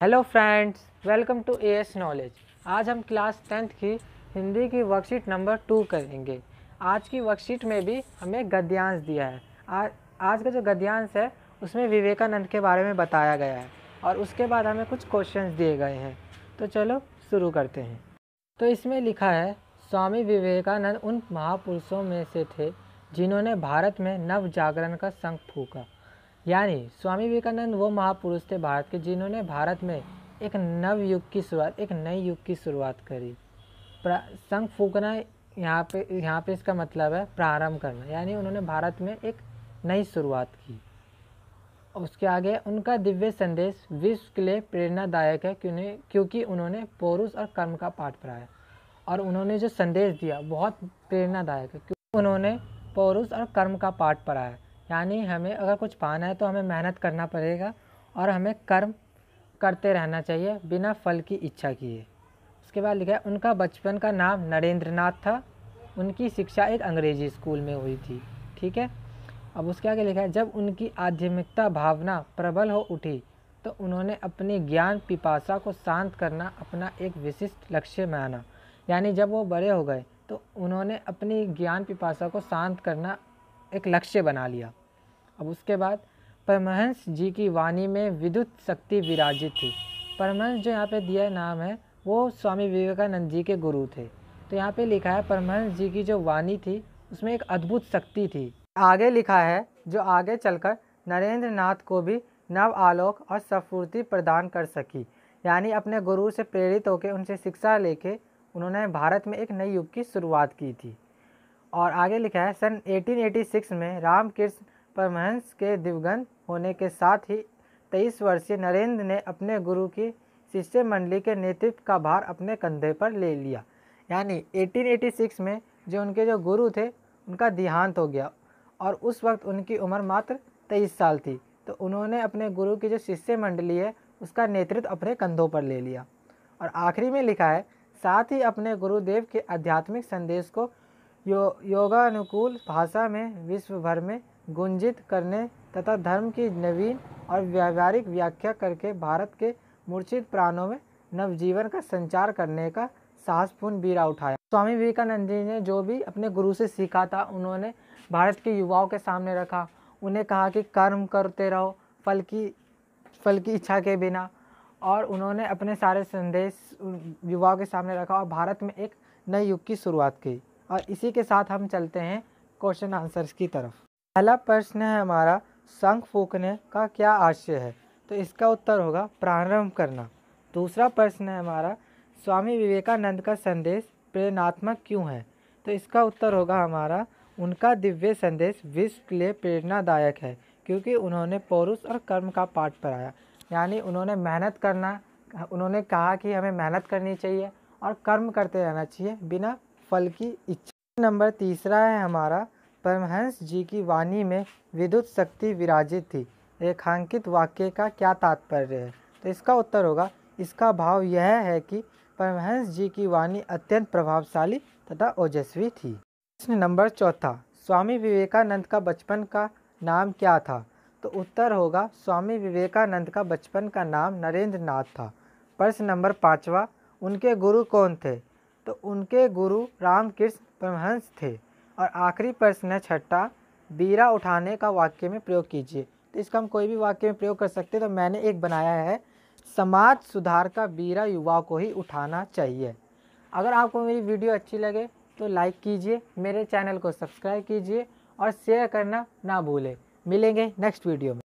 Hello friends, welcome to AS knowledge. आज हम class 10th की हिंदी की वर्कशीट नंबर 2 करेंगे। आज की वर्कशीट में भी हमें गद्यांश दिया है। आज का जो गद्यांश है उसमें विवेकानंद के बारे में बताया गया है और उसके बाद हमें कुछ क्वेश्चंस दिए गए हैं। तो चलो शुरू करते हैं। तो इसमें लिखा है, स्वामी विवेकानंद उन महापुरुषों में से थे जिन्होंने भारत में नव जागरण का शंख फूंका। यानी स्वामी विवेकानंद वो महापुरुष थे भारत के जिन्होंने भारत में एक नव युग की शुरुआत, एक नई युग की शुरुआत करी। शंख फूंकना यहाँ पे इसका मतलब है प्रारंभ करना, यानी उन्होंने भारत में एक नई शुरुआत की। उसके आगे उनका दिव्य संदेश विश्व के लिए प्रेरणादायक है क्योंकि उन्होंने पौरुष और कर्म का पाठ पढ़ाया और उन्होंने जो संदेश दिया बहुत प्रेरणादायक है क्योंकि उन्होंने पौरुष और कर्म का पाठ पढ़ाया। यानी हमें अगर कुछ पाना है तो हमें मेहनत करना पड़ेगा और हमें कर्म करते रहना चाहिए बिना फल की इच्छा किए। उसके बाद लिखा है, उनका बचपन का नाम नरेंद्रनाथ था। उनकी शिक्षा एक अंग्रेजी स्कूल में हुई थी। ठीक है। अब उसके आगे लिखा है, जब उनकी आध्यात्मिकता भावना प्रबल हो उठी तो उन्होंने अपनी ज्ञान पिपासा को शांत करना अपना एक विशिष्ट लक्ष्य माना। यानी जब वो बड़े हो गए तो उन्होंने अपनी ज्ञान पिपासा को शांत करना एक लक्ष्य बना लिया। अब उसके बाद परमहंस जी की वाणी में विद्युत शक्ति विराजित थी। परमहंस जो यहाँ पे दिया नाम है वो स्वामी विवेकानंद जी के गुरु थे। तो यहाँ पे लिखा है परमहंस जी की जो वाणी थी उसमें एक अद्भुत शक्ति थी। आगे लिखा है, जो आगे चलकर नरेंद्र नाथ को भी नव आलोक और स्फूर्ति प्रदान कर सकी। यानी अपने गुरु से प्रेरित होकर उनसे शिक्षा लेके उन्होंने भारत में एक नई युग की शुरुआत की थी। और आगे लिखा है, सन 1886 में रामकृष्ण परमहंस के दिवंगत होने के साथ ही 23 वर्षीय नरेंद्र ने अपने गुरु की शिष्य मंडली के नेतृत्व का भार अपने कंधे पर ले लिया। यानी 1886 में जो उनके जो गुरु थे उनका देहांत हो गया और उस वक्त उनकी उम्र मात्र 23 साल थी। तो उन्होंने अपने गुरु की जो शिष्य मंडली है उसका नेतृत्व अपने कंधों पर ले लिया। और आखिरी में लिखा है, साथ ही अपने गुरुदेव के आध्यात्मिक संदेश को योगानुकूल भाषा में विश्व भर में गुंजित करने तथा धर्म की नवीन और व्यावहारिक व्याख्या करके भारत के मूर्छित प्राणों में नवजीवन का संचार करने का साहसपूर्ण बीड़ा उठाया। स्वामी विवेकानंद जी ने जो भी अपने गुरु से सीखा था उन्होंने भारत के युवाओं के सामने रखा। उन्हें कहा कि कर्म करते रहो फल की इच्छा के बिना, और उन्होंने अपने सारे संदेश युवाओं के सामने रखा और भारत में एक नए युग की शुरुआत की। और इसी के साथ हम चलते हैं क्वेश्चन आंसर्स की तरफ। पहला प्रश्न है हमारा, शंख फूंकने का क्या आशय है? तो इसका उत्तर होगा प्रारंभ करना। दूसरा प्रश्न है हमारा, स्वामी विवेकानंद का संदेश प्रेरणात्मक क्यों है? तो इसका उत्तर होगा हमारा, उनका दिव्य संदेश विश्व के लिए प्रेरणादायक है क्योंकि उन्होंने पौरुष और कर्म का पाठ पढ़ाया। यानी उन्होंने मेहनत करना, उन्होंने कहा कि हमें मेहनत करनी चाहिए और कर्म करते रहना चाहिए बिना फल की इच्छा। नंबर तीसरा है हमारा, परमहंस जी की वाणी में विद्युत शक्ति विराजित थी। रेखांकित वाक्य का क्या तात्पर्य है? तो इसका उत्तर होगा, इसका भाव यह है कि परमहंस जी की वाणी अत्यंत प्रभावशाली तथा ओजस्वी थी। प्रश्न नंबर चौथा, स्वामी विवेकानंद का बचपन का नाम क्या था? तो उत्तर होगा, स्वामी विवेकानंद का बचपन का नाम नरेंद्र नाथ था। प्रश्न नंबर पाँचवा, उनके गुरु कौन थे? तो उनके गुरु रामकृष्ण परमहंस थे। और आखिरी प्रश्न है छठा, बीड़ा उठाने का वाक्य में प्रयोग कीजिए। तो इसका हम कोई भी वाक्य में प्रयोग कर सकते हैं। तो मैंने एक बनाया है, समाज सुधार का बीड़ा युवा को ही उठाना चाहिए। अगर आपको मेरी वीडियो अच्छी लगे तो लाइक कीजिए, मेरे चैनल को सब्सक्राइब कीजिए और शेयर करना ना भूलें। मिलेंगे नेक्स्ट वीडियो में।